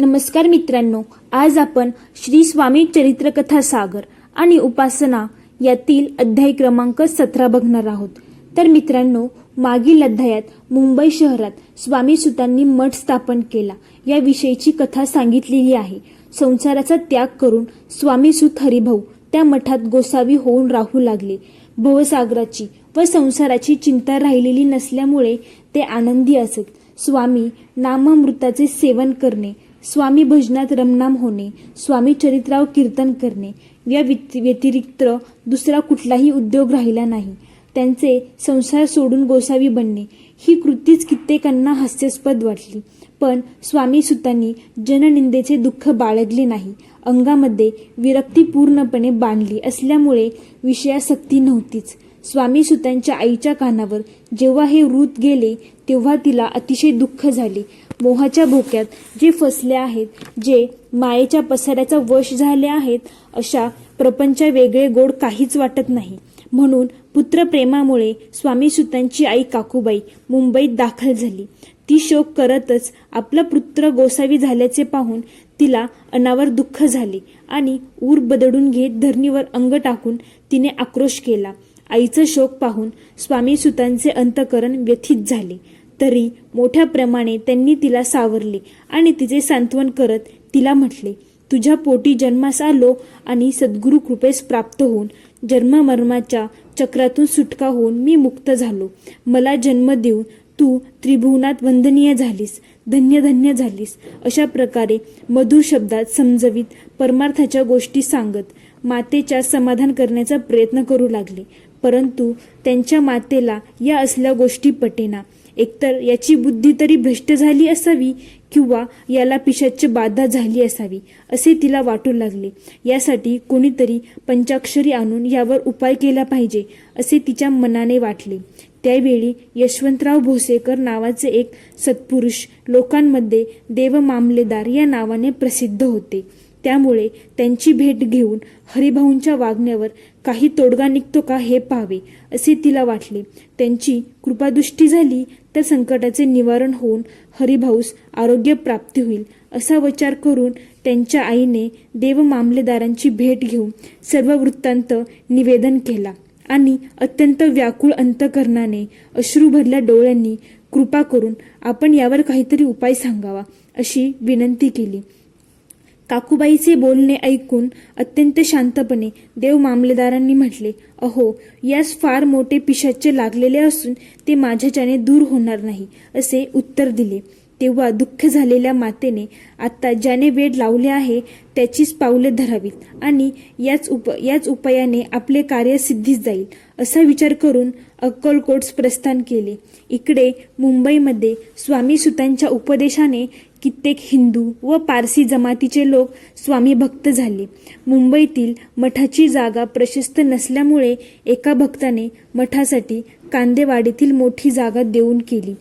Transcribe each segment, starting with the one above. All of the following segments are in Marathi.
नमस्कार मित्रांनो, आज आपण श्री स्वामी चरित्र कथा सागर आणि उपासना यातील अध्याय क्रमांक 17 बघणार आहोत। तर मित्रांनो, मागील अध्यायात मुंबई शहरात स्वामी सुतांनी मठ स्थापन केला या विषयीची कथा सांगितलेली आहे। संसाराचा त्याग करून स्वामी सुत हरिभाऊ त्या मठात गोसावी होऊन राहू लागले। भवसागराची व संसाराची चिंता राहिलेली नसल्यामुळे ते आनंदी असत। स्वामी नामामृताचे सेवन करणे, स्वामी भजनात रमणाम होणे, स्वामी चरित्राव कीर्तन करणे या व्यतिरिक्त दुसरा कुठलाही उद्योग राहिला नाही। त्यांचे संसार सोडून गोसावी बनणे ही कृतीच कित्येकांना हास्यास्पद वाटली, पण स्वामी सुतांनी जननिंदेचे दुःख बाळगले नाही। अंगामध्ये विरक्ती पूर्णपणे बांधली असल्यामुळे विषयासक्ती नव्हतीच। स्वामी सुतांच्या आईच्या कानावर जेव्हा हे वृत्त गेले तेव्हा तिला अतिशय दुःख झाले। मोहाच्या भोक्यात जे फसले आहेत, जे मायेच्या पसाऱ्याचा वश झाले आहेत, अशा प्रपंचा वेगळे गोड काहीच वाटत नाही। म्हणून पुत्रप्रेमामुळे स्वामी सुतांची आई काकूबाई मुंबईत दाखल झाली। ती शोक करतच आपला पुत्र गोसावी झाल्याचे पाहून तिला अनावर दुःख झाले आणि ऊर बदडून घेत धरणीवर अंग टाकून तिने आक्रोश केला। आईचा शोक पाहून स्वामी सुतांचे अंतःकरण व्यथित झाले, तरी मोठ्या प्रमाणे त्यांनी तिला सावरले आणि तिचे सांत्वन करत तिला म्हटले, तुझ्या पोटी जन्मास आलो आणि सद्गुरु कृपेस प्राप्त होऊन जन्ममरणाच्या चक्रातून सुटका होऊन मी मुक्त झालो। मला जन्म देऊन तू त्रिभुवनात वंदनीय झालीस, धन्य धन्य झालीस। अशा प्रकारे मधुर शब्दात समजवीत परमार्थाच्या गोष्टी सांगत मातेच्या समाधान करण्याचा प्रयत्न करू लागले, परंतु त्यांच्या मातेला या असल्या गोष्टी पटेना। एकतर याची बुद्धी तरी भ्रष्ट झाली असावी किंवा याला पिशाच्य बाधा झाली असावी असे तिला वाटू लागले। यासाठी कोणीतरी पंचाक्षरी आणून यावर उपाय केला पाहिजे असे तिच्या मनाने वाटले। त्यावेळी यशवंतराव भोसेकर नावाचे एक सत्पुरुष लोकांमध्ये देव मामलेदार या नावाने प्रसिद्ध होते। त्यामुळे त्यांची भेट घेऊन हरिभाऊंच्या वागण्यावर काही तोडगा निघतो का हे पाहावे असे तिला वाटले। त्यांची कृपादृष्टी झाली तर संकटाचे निवारण होऊन हरिभाऊस आरोग्य प्राप्ती होईल असा विचार करून त्यांच्या आईने देव मामलेदारांची भेट घेऊन सर्व वृत्तांत निवेदन केला आणि अत्यंत व्याकुळ अंतःकरणाने अश्रू भरल्या डोळ्यांनी कृपा करून आपण यावर काहीतरी उपाय सांगावा अशी विनंती केली। काकूबाईचे बोलणे ऐकून अत्यंत शांतपणे देव मामलेदारांनी म्हटले, अहो, यास फार मोठे पिशाच्य लागलेले असून ते माझ्याच्याने दूर होणार नाही असे उत्तर दिले। तेव्हा दुःख झालेल्या मातेने आता ज्याने वेड लावले आहे त्याचीच पावले धरावीत आणि याच उपायाने आपले कार्य सिद्धीस जाईल असा विचार करून अक्कलकोटस प्रस्थान केले। इकडे मुंबईमध्ये स्वामी सुतांच्या उपदेशाने कित्येक हिंदू व पारसी जमातीचे लोक स्वामी भक्त झाले। मुंबईतील मठाची जागा प्रशस्त नसल्यामुळे एका भक्ताने मठासाठी कांदेवाडीतील मोठी जागा देऊन केली।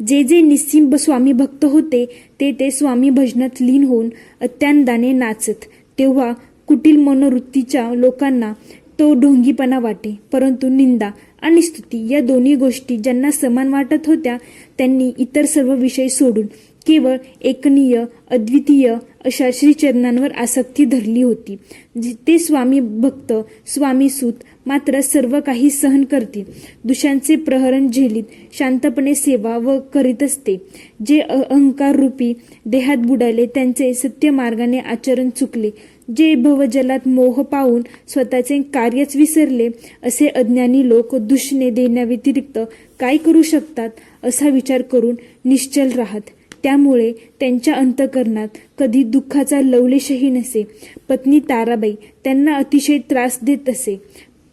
जे जे निस्सिंब स्वामी भक्त होते ते स्वामी भजनात लीन होऊन अत्यानंदाने नाचत। तेव्हा कुटील मनोवृत्तीच्या लोकांना तो ढोंगीपणा वाटे, परंतु निंदा आणि स्तुती या दोन्ही गोष्टी ज्यांना समान वाटत होत्या त्यांनी इतर सर्व विषय सोडून केवळ एकनीय अद्वितीय अशा श्रीचरणांवर आसक्ती धरली होती। ते स्वामी भक्त स्वामी सूत मात्र सर्व काही सहन करतील, दुशांचे प्रहरण झेलीत शांतपणे सेवा व करीत असते। जे अहंकार रूपी देहात बुडाले त्यांचे सत्य मार्गाने आचरण चुकले, जे भवजलात मोह पावून स्वतःचे कार्यच विसरले, असे अज्ञानी लोक दूषणे देण्याव्यतिरिक्त काय करू शकतात असा विचार करून निश्चल राहत। त्यामुळे त्यांच्या अंतःकरणात कधी दुःखाचा लवलेशही नसे। पत्नी ताराबाई त्यांना अतिशय त्रास देत असे,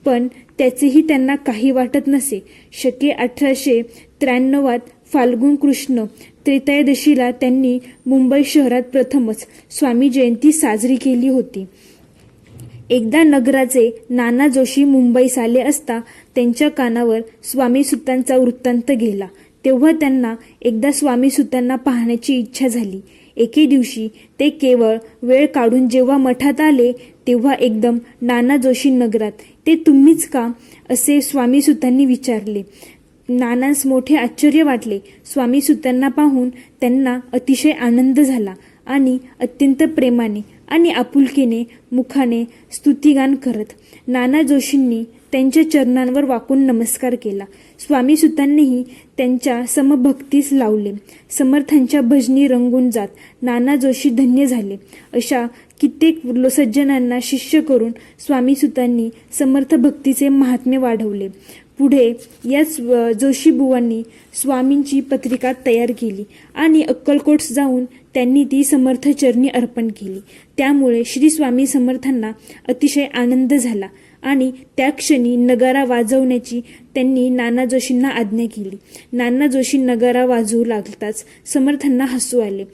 पण त्याचेही त्यांना काही वाटत नसे। शके 1893 फाल्गुन कृष्ण त्रयोदशीला त्यांनी मुंबई शहरात प्रथमच स्वामी जयंती साजरी केली होती। एकदा नगराचे नाना जोशी मुंबईस आले असता त्यांच्या कानावर स्वामी सुतांचा वृत्तांत गेला। तेव्हा त्यांना एकदा स्वामी सुतांना पाहण्याची इच्छा झाली। एके दिवशी ते केवळ वेळ काढून जेव्हा मठात आले तेव्हा एकदम नाना जोशी नगरात, ते तुम्हीच का असे स्वामी सुतांनी विचारले। नानांस मोठे आश्चर्य वाटले। स्वामी सुतांना पाहून त्यांना अतिशय आनंद झाला आणि अत्यंत प्रेमाने आणि आपुलकीने मुखाने स्तुतिगान करत नाना जोशींनी त्यांच्या चरणांवर वाकून नमस्कार केला. स्वामी सुतांनीही त्यांच्या समभक्तीस लावले. समर्थांच्या भजनी रंगून जात नाना जोशी धन्य झाले. अशा कित्येक सज्जनांना शिष्य करून स्वामी सुतांनी समर्थ भक्तीचे महात्म्य वाढवले. पुढे याच जोशीबुवांनी स्वामींची पत्रिका तयार केली आणि अक्कलकोट जाऊन त्यांनी ती समर्थ चरणी अर्पण केली. त्यामुळे श्री स्वामी समर्थांना अतिशय आनंद झाला आणि त्या क्षणी नगारा वाजवण्याची त्यांनी नाना जोशींना आज्ञा केली. नाना जोशी नगारा वाजवू लागताच समर्थांना हसू आले.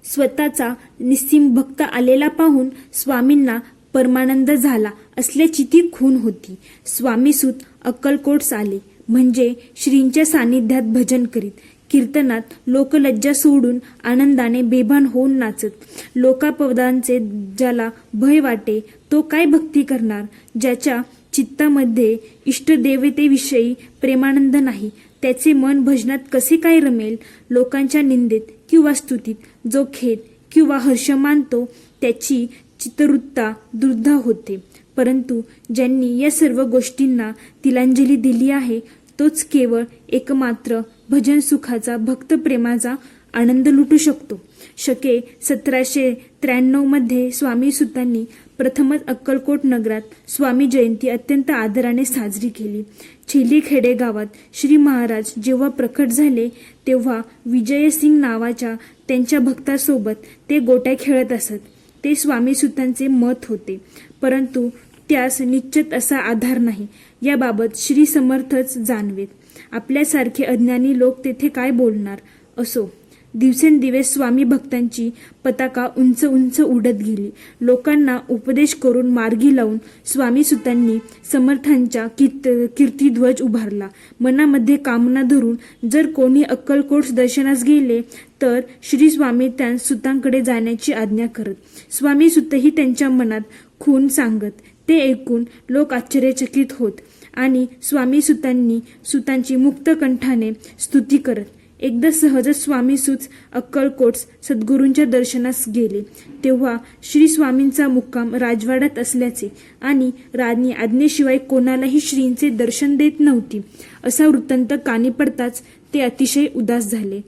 स्वतःचा निस्सीम भक्त आलेला पाहून स्वामींना परमानंद झाला असल्याची ती खूण होती. स्वामीसूत अक्कलकोट आले म्हणजे श्रींच्या सानिध्यात भजन करीत, कीर्तनात लोकलज्जा सोडून आनंदाने बेभान होऊन नाचत. लोकापदांचे ज्याला भय वाटे तो काय भक्ती करणार? ज्याच्या चित्तामध्ये इष्टदेवतेविषयी प्रेमानंद नाही त्याचे मन भजनात कसे काय रमेल? लोकांच्या निंदेत किंवा स्तुतीत जो खेद किंवा हर्ष मानतो त्याची चित्तवृत्ता दुर्धा होते. परंतु ज्यांनी या सर्व गोष्टींना तिलांजली दिली आहे तोच केवळ एकमात्र भजन सुखाचा भक्त प्रेमाचा आनंद लुटू शकतो. शके 1793 मध्ये स्वामी सुतांनी प्रथमच अक्कलकोट नगरात स्वामी जयंती अत्यंत आदराने साजरी केली. छेली खेडेगावात श्री महाराज जेव्हा प्रकट झाले तेव्हा विजयसिंग नावाच्या त्यांच्या भक्तासोबत ते गोट्या खेळत असत. ते स्वामी सुतांचे मत होते, परंतु त्यास निश्चित असा आधार नाही याबाबत श्री समर्थच जाणवेत. आपल्यासारखे अज्ञानी लोक तेथे काय बोलणार? असो, दिवसेंदिवस स्वामी भक्तांची पताका उंच उंच उडत गेली. लोकांना उपदेश करून मार्गी लावून स्वामी सुतांनी समर्थांच्या कीर्तिध्वज उभारला. मनामध्ये कामना धरून जर कोणी अक्कलकोट दर्शनास गेले तर श्री स्वामी त्या सुतांकडे जाण्याची आज्ञा करत. स्वामी सुतही त्यांच्या मनात खूण सांगत. ते ऐकून लोक आश्चर्यचकित होत आणि स्वामी सुतांची मुक्त कंठाने स्तुती करत. एकदा सहजच स्वामीसूच अक्कलकोट सद्गुरूंच्या दर्शनास गेले तेव्हा श्री स्वामींचा मुक्काम राजवाड्यात असल्याचे आणि राणी आज्ञेशिवाय कोणालाही श्रींचे दर्शन देत नव्हती असा वृत्तांत कानी पडताच ते अतिशय उदास झाले.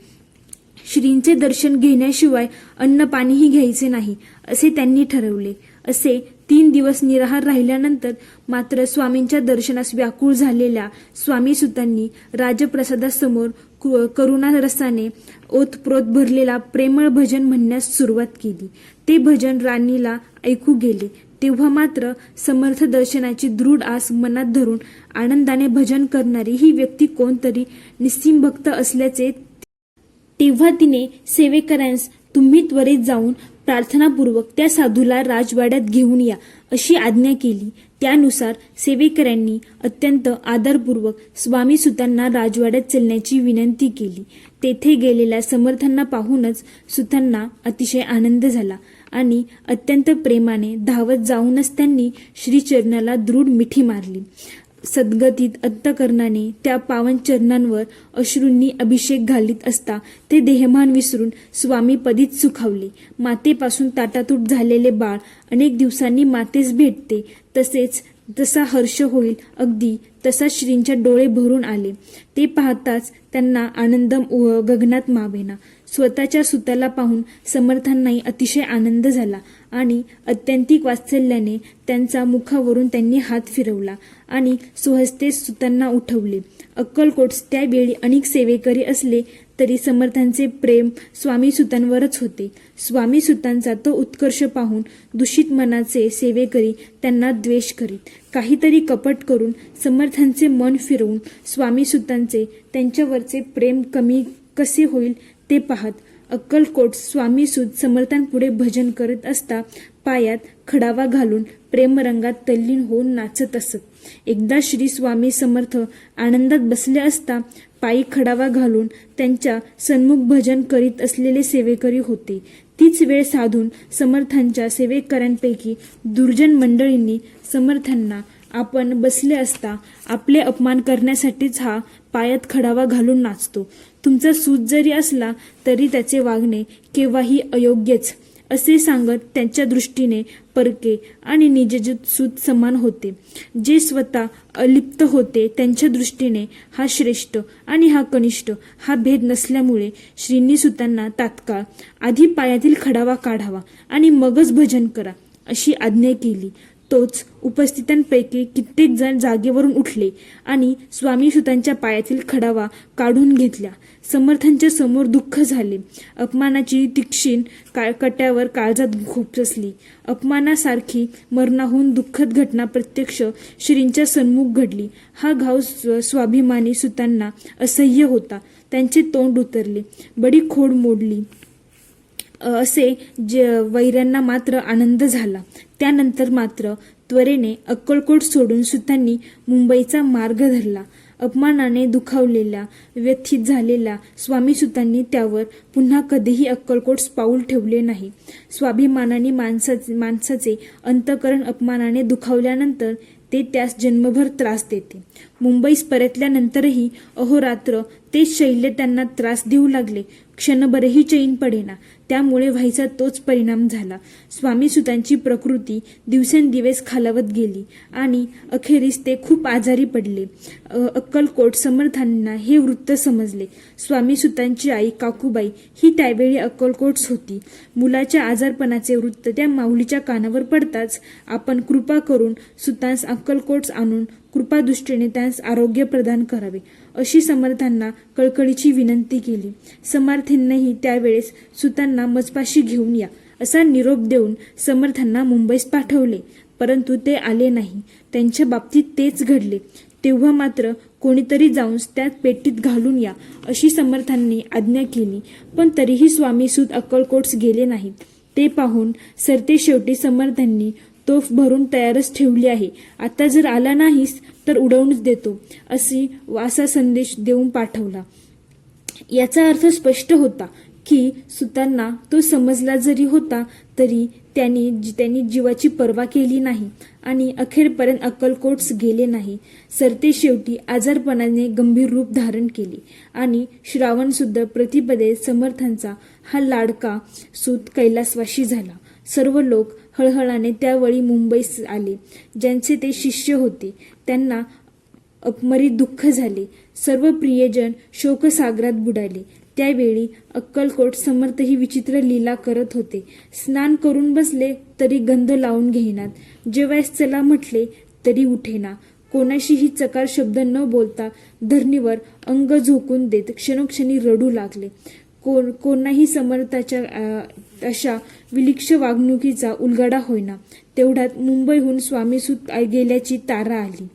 श्रींचे दर्शन घेण्याशिवाय अन्न पाणीही घ्यायचे नाही असे त्यांनी ठरवले. असे 3 दिवस निराहार राहिल्यानंतर मात्र स्वामींच्या दर्शनास व्याकुळ झालेल्या स्वामी सुतांनी राजप्रसादासमोर करुणा रसाने ओतप्रोत भरलेला प्रेमळ भजन म्हणण्यास सुरुवात केली. ते भजन राणीला ऐकू गेले तेव्हा मात्र समर्थ दर्शनाची दृढ आस मनात धरून आनंदाने भजन करणारी ही व्यक्ती कोणतरी निस्सीम भक्त असल्याचे तेव्हा तिने सेवेकऱ्यांस तुम्ही त्वरित जाऊन प्रार्थनापूर्वक त्या साधूला राजवाड्यात घेऊन या अशी आज्ञा केली. त्यानुसार सेवेकऱ्यांनी अत्यंत आदरपूर्वक स्वामी सुतांना राजवाड्यात चलण्याची विनंती केली. तेथे गेलेल्या समर्थांना पाहूनच सुतांना अतिशय आनंद झाला आणि अत्यंत प्रेमाने धावत जाऊनच त्यांनी श्रीचरणाला दृढ मिठी मारली. सद्गतीत अंतःकरणाने त्या पावन चरणांवर अश्रूंनी अभिषेक घालीत असता ते देहभान विसरून स्वामीपदीच सुखावले. मातेपासून ताटातूट झालेले बाळ अनेक दिवसांनी मातेस भेटते जसा हर्ष होईल अगदी तसा श्रींच्या डोळे भरून आले. ते पाहताच त्यांना आनंद गगनात मावेना. स्वतःच्या सुताला पाहून समर्थांनाही अतिशय आनंद झाला आणि अत्यंतिक वात्सल्याने त्यांचा मुखावरून त्यांनी हात फिरवला आणि स्वहस्ते सुतांना उठवले. अक्कलकोट त्यावेळी अनेक सेवेकरी असले तरी समर्थांचे प्रेम स्वामी सुतांवरच होते. स्वामी सुतांचा तो उत्कर्ष पाहून दूषित मनाचे सेवेकरी त्यांना द्वेष करीत. काहीतरी कपट करून समर्थांचे मन फिरवून स्वामी सुतांचे त्यांच्यावरचे प्रेम कमी कसे होईल ते पाहत अक्कलकोट स्वामीसूत समर्थांपुढे भजन करत असता पायात खडावा घालून प्रेमरंगात तल्लीन होऊन नाचत असत. एकदा श्री स्वामी समर्थ आनंदात बसले असता पायी खडावा घालून त्यांच्या सन्मुख भजन करीत असलेले सेवेकरी होते. तीच वेळ साधून समर्थांच्या सेवेकऱ्यांपैकी दुर्जन मंडळींनी समर्थांना आपण बसले असता आपले अपमान करण्यासाठीच हा पायात खडावा घालून नाचतो, तुमचा सूत जरी असला तरी त्याचे वागणे केव्हाही अयोग्यच असे सांगत त्यांच्या दृष्टीने परके आणि निजजूत सूत समान होते. जे स्वतः अलिप्त होते त्यांच्या दृष्टीने हा श्रेष्ठ आणि हा कनिष्ठ हा भेद नसल्यामुळे श्रींनी सुतांना तात्काळ आधी पायातील खडावा काढावा आणि मगच भजन करा अशी आज्ञा केली. तोच उपस्थितांपैकी कित्येक जण जागेवरून उठले आणि स्वामीसुतांच्या पायातील खडावा काढून घेतला. समर्थांच्या समोर दुःख झाले. अपमानाची तीक्ष्ण कट्यावर काळजात खुपसली. अपमानासारखी मरणाहून दुःखद घटना प्रत्यक्ष श्रींच्या सन्मुख घडली. हा घाव स्वाभिमानी सुतांना असह्य होता. त्यांचे तोंड उतरले, बडी खोड मोडली असे वैऱ्यांना मात्र आनंद झाला. त्यानंतर मात्र त्वरेने अक्कलकोट सोडून सुतांनी मुंबईचा मार्ग धरला. अपमानाने दुखावलेल्या व्यथित झालेल्या स्वामीसुतांनी त्यावर पुन्हा कधीही अक्कलकोट पाऊल ठेवले नाही. स्वाभिमानाने माणसाचे अंतःकरण अपमानाने दुखावल्यानंतर ते त्यास जन्मभर त्रास देते. मुंबईस परतल्यानंतरही अहोरात्र तेच शैल्य त्यांना त्रास देऊ लागले. क्षणभरही चैन पडेना. त्यामुळे व्हायचा तोच परिणाम झाला. स्वामीसुतांची प्रकृती दिवसेंदिवस खालावत गेली आणि अखेरीस ते खूप आजारी पडले. अक्कलकोट समर्थांना हे वृत्त समजले. स्वामीसुतांची आई काकूबाई ही त्यावेळी अक्कलकोटस होती. मुलाच्या आजारपणाचे वृत्त त्या माऊलीच्या कानावर पडताच आपण कृपा करून सुतांस अक्कलकोटस आणून कृपादृष्टीने त्यांस आरोग्य प्रदान करावे अशी समर्थांना कळकळीची विनंती केली. समर्थांनीही त्यावेळेस सुतांना मजपाशी घेऊन या असा निरोप देऊन समर्थांना मुंबईस पाठवले. परंतु ते आले नाही. त्यांच्या बाबतीत तेच घडले. तेव्हा मात्र कोणीतरी जाऊन त्यात पेटीत घालून या अशी समर्थांनी आज्ञा केली. पण तरीही स्वामीसूत अक्कलकोटस गेले नाहीत. ते पाहून सरतेशेवटी समर्थांनी तोफ भरून तयारच ठेवली आहे. आता जर आला नाहीस तर उडवूनच देतो असा संदेश देऊन पाठवला. याचा अर्थ स्पष्ट होता की सुतांना तो समजला जरी होता तरी त्यांनी जीवाची पर्वा केली नाही आणि अखेरपर्यंत अक्कलकोटस गेले नाही. सरतेशेवटी आजारपणाने गंभीर रूप धारण केले आणि श्रावणशुद्ध प्रतिपदेत समर्थांचा हा लाडका सूत कैलासवासी झाला. सर्व लोक हळहळाने त्यावेळी मुंबईस आले. ज्यांचे ते शिष्य होते त्यांना अपमरीत दुःख झाले. सर्व प्रियजन शोकसागरात बुडाले. त्यावेळी अक्कलकोट समर्थ ही विचित्र लीला करत होते. स्नान करून बसले तरी गंध लावून घेईनात. जेवायस चला म्हटले तरी उठेना. कोणाशीही चकार शब्द न बोलता धरणीवर अंग झोकून देत क्षणोक्षणी रडू लागले. कोणाही समर्थाच्या अशा विलिक्ष वागणुकीचा उलगडा होईना. तेवढ्यात मुंबईहून स्वामीसूत गेल्याची तारा आली.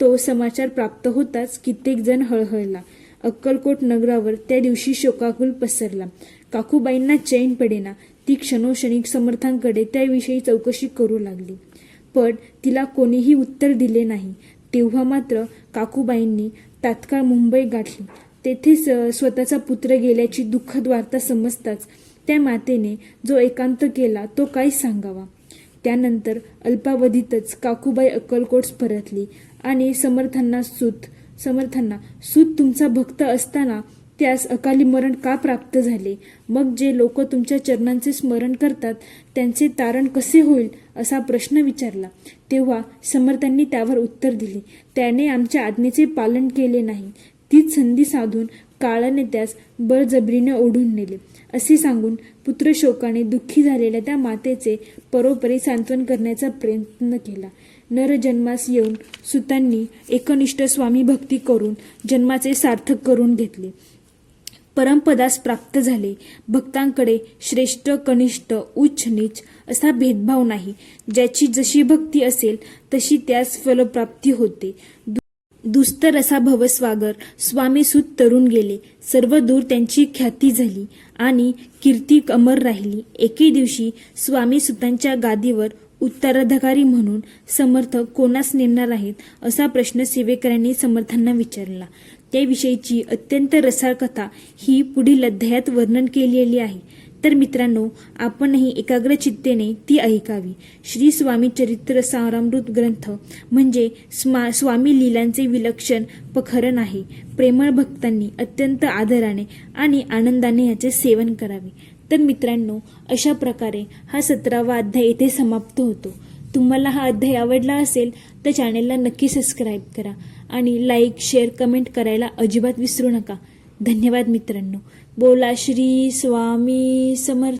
तो समाचार प्राप्त होताच कित्येक जण हळहळला. अक्कलकोट नगरावर त्या दिवशी शोकाकुल पसरला. काकूबाईंना चैन पडेना. ती क्षणोक्षणी समर्थांकडे त्याविषयी चौकशी करू लागली. पण तिला कोणीही उत्तर दिले नाही. तेव्हा मात्र काकूबाईंनी तात्काळ मुंबई गाठली. तेथे स्वतःचा पुत्र गेल्याची दुःखद वार्ता समजताच त्या मातेने जो एकांत केला तो काय सांगावा. त्यानंतर अल्पावधीतच काकूबाई अक्कलकोटस परतली आणि समर्थांना सूत तुमचा भक्त असताना त्यास अकाली मरण का प्राप्त झाले? मग जे लोक तुमच्या चरणांचे स्मरण करतात त्यांचे तारण कसे होईल असा प्रश्न विचारला. तेव्हा समर्थांनी त्यावर उत्तर दिले, त्याने आमच्या आज्ञेचे पालन केले नाही. तीच संधी साधून काळाने त्यास बळजबरीने ओढून नेले असे सांगून पुत्रशोकाने दुःखी झालेल्या त्या मातेचे परोपरी सांत्वन करण्याचा प्रयत्न केला. नरजन्मास येऊन सुतांनी एकनिष्ठ स्वामी भक्ती करून जन्माचे सार्थक करून घेतले. परमपदास प्राप्त झाले. भक्तांकडे श्रेष्ठ कनिष्ठ उच्च नीच असा भेदभाव नाही. ज्याची जशी भक्ती असेल तशी त्यास फलप्राप्ती होते. दुस्तर असा भवसागर स्वामीसूत तरुण गेले. सर्व दूर त्यांची ख्याती झाली आणि कीर्ती अमर राहिली. एके दिवशी स्वामीसूतांच्या गादीवर उत्तराधिकारी म्हणून समर्थ कोणास नेमणार आहेत असा प्रश्न सेवेकऱ्यांनी समर्थांना विचारला. त्याविषयीची अत्यंत रसाळ कथा ही पुढील अध्यायात वर्णन केलेली आहे. तर मित्रांनो, आपणही एकाग्र चित्तेने ती ऐकावी. श्री स्वामी चरित्र सारामृत ग्रंथ म्हणजे स्वामी लीलांचे विलक्षण प्रकरण आहे. प्रेमळ भक्तांनी अत्यंत आदराने आणि आनंदाने याचे सेवन करावे. तर मित्रांनो, अशा प्रकारे हा 17वा अध्याय येथे समाप्त होतो. तुम्हाला हा अध्याय आवडला असेल तर चॅनेलला नक्की सबस्क्राईब करा आणि लाईक, शेअर, कमेंट करायला अजिबात विसरू नका. धन्यवाद मित्रांनो. बोला श्री स्वामी समर्थ.